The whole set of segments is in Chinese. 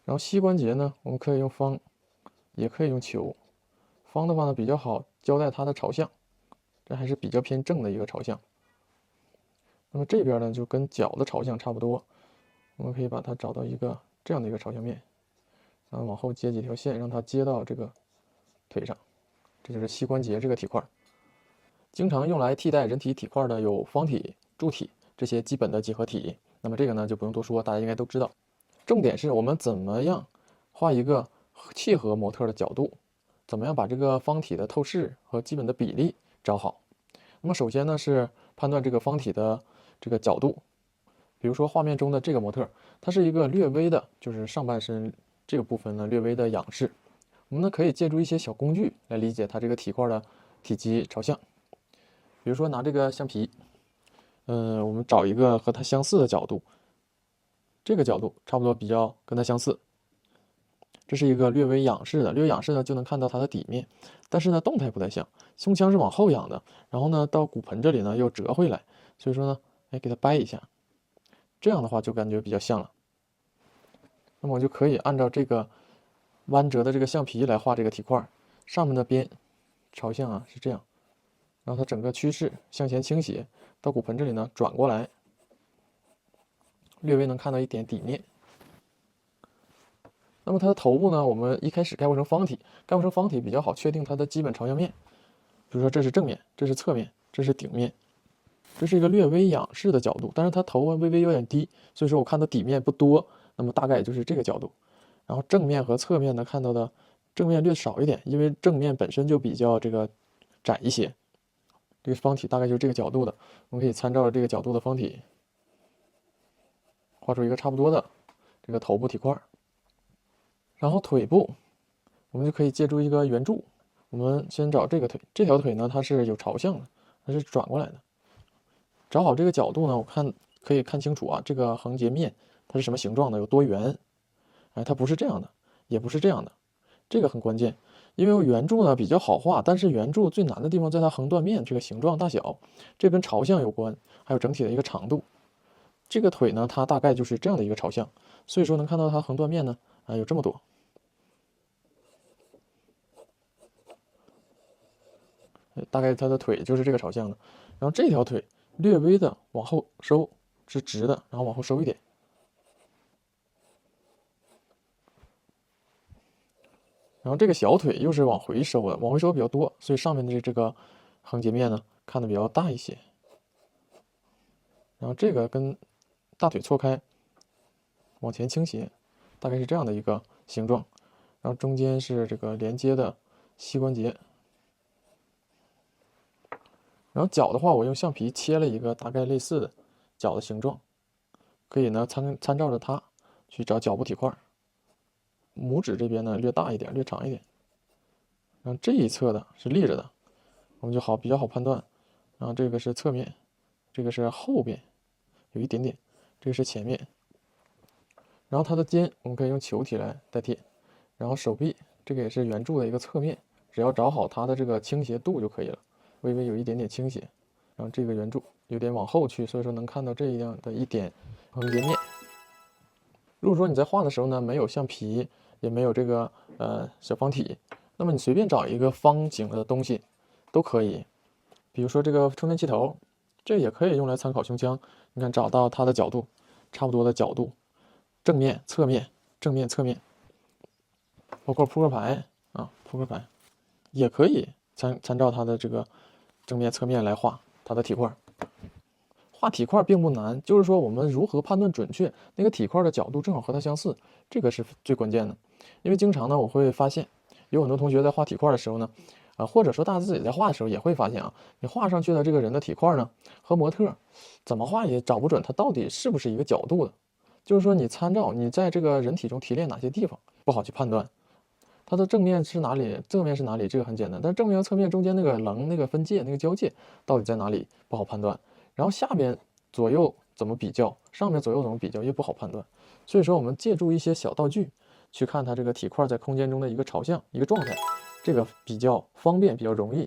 然后膝关节呢，我们可以用方，也可以用球。方的话呢比较好交代它的朝向，这还是比较偏正的一个朝向。那么这边呢就跟脚的朝向差不多，我们可以把它找到一个这样的一个朝向面，然后往后接几条线，让它接到这个腿上，这就是膝关节这个体块。经常用来替代人体体块的有方体、柱体这些基本的几何体。那么这个呢就不用多说，大家应该都知道。重点是我们怎么样画一个契合模特的角度，怎么样把这个方体的透视和基本的比例找好。那么首先呢是判断这个方体的这个角度，比如说画面中的这个模特，它是一个略微的，就是上半身这个部分呢略微的仰视。我们呢可以借助一些小工具来理解它这个体块的体积朝向。比如说拿这个橡皮，我们找一个和它相似的角度，这个角度差不多比较跟它相似。这是一个略微仰视的，略仰视呢就能看到它的底面，但是呢动态不太像，胸腔是往后仰的，然后呢到骨盆这里呢又折回来，所以说呢，给它掰一下，这样的话就感觉比较像了。那么我就可以按照这个弯折的这个橡皮来画这个体块，上面的边朝向是这样，然后它整个趋势向前倾斜，到骨盆这里呢转过来，略微能看到一点底面。那么它的头部呢，我们一开始概括成方体，概括成方体比较好确定它的基本朝向面。比如说这是正面，这是侧面，这是顶面，这是一个略微仰视的角度，但是它头微微有点低，所以说我看到底面不多，那么大概也就是这个角度。然后正面和侧面呢看到的正面略少一点，因为正面本身就比较这个窄一些。这个方体大概就是这个角度的，我们可以参照这个角度的方体，画出一个差不多的这个头部体块。然后腿部，我们就可以借助一个圆柱。我们先找这个腿，这条腿呢它是有朝向的，它是转过来的。找好这个角度呢，我看可以看清楚啊，这个横截面它是什么形状的，有多圆。它不是这样的，也不是这样的，这个很关键。因为圆柱呢比较好画，但是圆柱最难的地方在它横断面这个形状大小，这跟朝向有关，还有整体的一个长度。这个腿呢，它大概就是这样的一个朝向，所以说能看到它横断面呢有这么多。大概它的腿就是这个朝向的，然后这条腿略微的往后收，是直的，然后往后收一点，然后这个小腿又是往回收的，往回收比较多，所以上面的这个横截面呢看的比较大一些。然后这个跟大腿错开，往前倾斜，大概是这样的一个形状。然后中间是这个连接的膝关节。然后脚的话，我用橡皮切了一个大概类似的脚的形状，可以呢参照着它去找脚部体块。拇指这边呢略大一点，略长一点。然后这一侧的是立着的，我们就比较好判断。然后这个是侧面，这个是后边，有一点点，这个是前面。然后它的肩我们可以用球体来代替。然后手臂这个也是圆柱的一个侧面，只要找好它的这个倾斜度就可以了，微微有一点点倾斜。然后这个圆柱有点往后去，所以说能看到这样的一点横截面。如果说你在画的时候呢，没有橡皮，也没有这个小方体，那么你随便找一个方形的东西都可以。比如说这个充电器头，这也可以用来参考胸腔。你看找到它的角度，差不多的角度，正面、侧面、正面、侧面，包括扑克牌扑克牌也可以参照它的这个正面、侧面来画它的体块。画体块并不难，就是说我们如何判断准确那个体块的角度正好和它相似，这个是最关键的。因为经常呢，我会发现有很多同学在画体块的时候呢，或者说大家自己在画的时候也会发现你画上去的这个人的体块呢，和模特怎么画也找不准它到底是不是一个角度的。就是说你参照你在这个人体中提炼哪些地方不好去判断，它的正面是哪里，侧面是哪里，这个很简单，但是正面和侧面中间那个棱、那个分界、那个交界到底在哪里不好判断。然后下边左右怎么比较，上面左右怎么比较也不好判断。所以说我们借助一些小道具去看它这个体块在空间中的一个朝向、一个状态，这个比较方便，比较容易。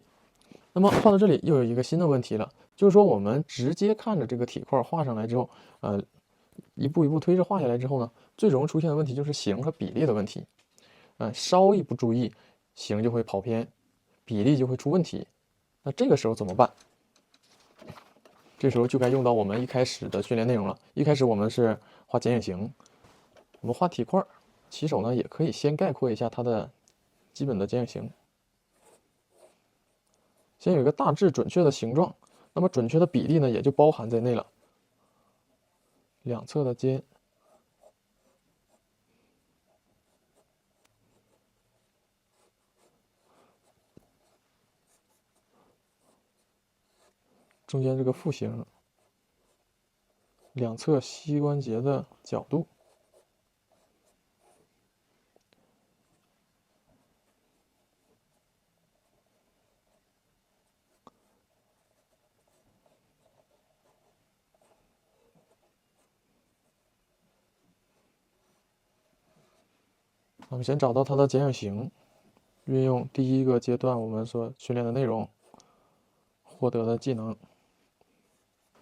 那么画到这里又有一个新的问题了，就是说我们直接看着这个体块画上来之后，一步一步推着画下来之后呢，最容易出现的问题就是形和比例的问题。稍一不注意，形就会跑偏，比例就会出问题。那这个时候怎么办？这时候就该用到我们一开始的训练内容了。一开始我们是画剪影形，我们画体块，起手呢也可以先概括一下它的基本的剪影形，先有一个大致准确的形状，那么准确的比例呢也就包含在内了。两侧的尖，中间这个腹形，两侧膝关节的角度，我们先找到它的剪影形，运用第一个阶段我们所训练的内容获得的技能。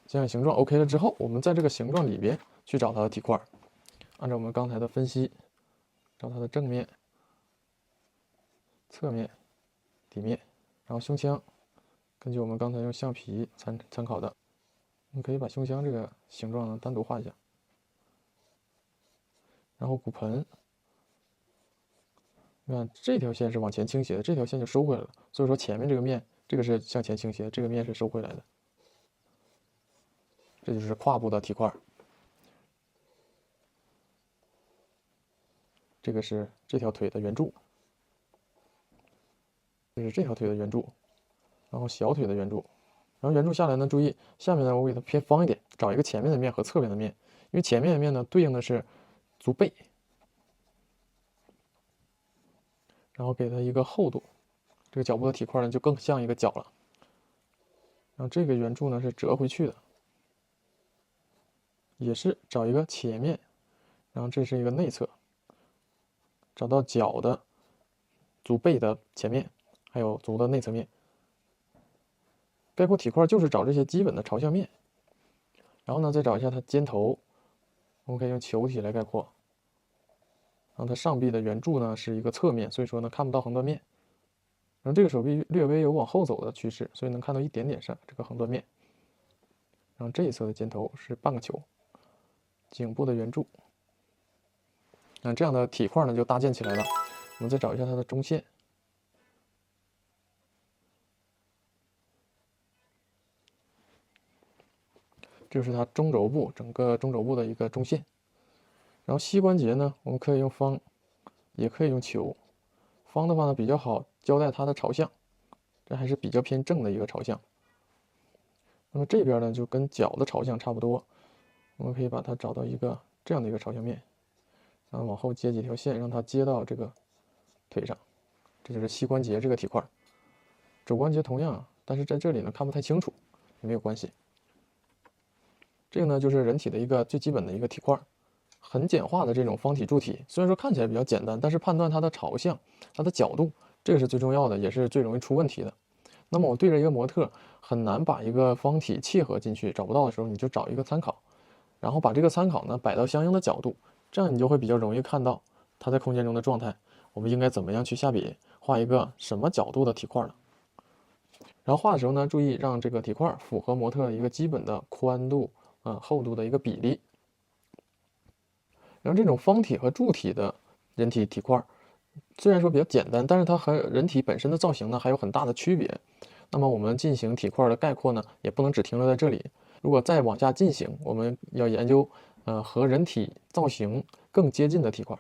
剪影形状 OK 了之后，我们在这个形状里边去找它的体块，按照我们刚才的分析，找它的正面、侧面、底面，然后胸腔，根据我们刚才用橡皮参考的，我们可以把胸腔这个形状呢单独画一下，然后骨盆。你看这条线是往前倾斜的，这条线就收回来了。所以说前面这个面，这个是向前倾斜，这个面是收回来的。这就是胯部的体块。这个是这条腿的圆柱，这是这条腿的圆柱，然后小腿的圆柱，然后圆柱下来呢，注意下面呢我给它偏方一点，找一个前面的面和侧面的面，因为前面的面呢对应的是足背。然后给它一个厚度，这个脚部的体块呢就更像一个脚了。然后这个圆柱呢是折回去的，也是找一个前面，然后这是一个内侧，找到脚的足背的前面，还有足的内侧面。概括体块就是找这些基本的朝向面，然后呢再找一下它肩头，我们可以用球体来概括。然后它上臂的圆柱呢是一个侧面，所以说呢看不到横断面。然后这个手臂略微有往后走的趋势，所以能看到一点点上这个横断面。然后这一侧的肩头是半个球，颈部的圆柱。那这样的体块呢就搭建起来了。我们再找一下它的中线，这就是它中轴部整个中轴部的一个中线。然后膝关节呢，我们可以用方，也可以用球。方的话呢比较好交代它的朝向，这还是比较偏正的一个朝向。那么这边呢就跟脚的朝向差不多，我们可以把它找到一个这样的一个朝向面，然后往后接几条线，让它接到这个腿上，这就是膝关节这个体块。肘关节同样，但是在这里呢看不太清楚，也没有关系。这个呢就是人体的一个最基本的一个体块，很简化的这种方体柱体，虽然说看起来比较简单，但是判断它的朝向、它的角度，这个是最重要的，也是最容易出问题的。那么我对着一个模特，很难把一个方体契合进去，找不到的时候，你就找一个参考，然后把这个参考呢摆到相应的角度，这样你就会比较容易看到它在空间中的状态。我们应该怎么样去下笔画一个什么角度的体块呢？然后画的时候呢，注意让这个体块符合模特的一个基本的宽度、厚度的一个比例。然后这种方体和柱体的人体体块，虽然说比较简单，但是它和人体本身的造型呢还有很大的区别。那么我们进行体块的概括呢，也不能只停留在这里。如果再往下进行，我们要研究和人体造型更接近的体块。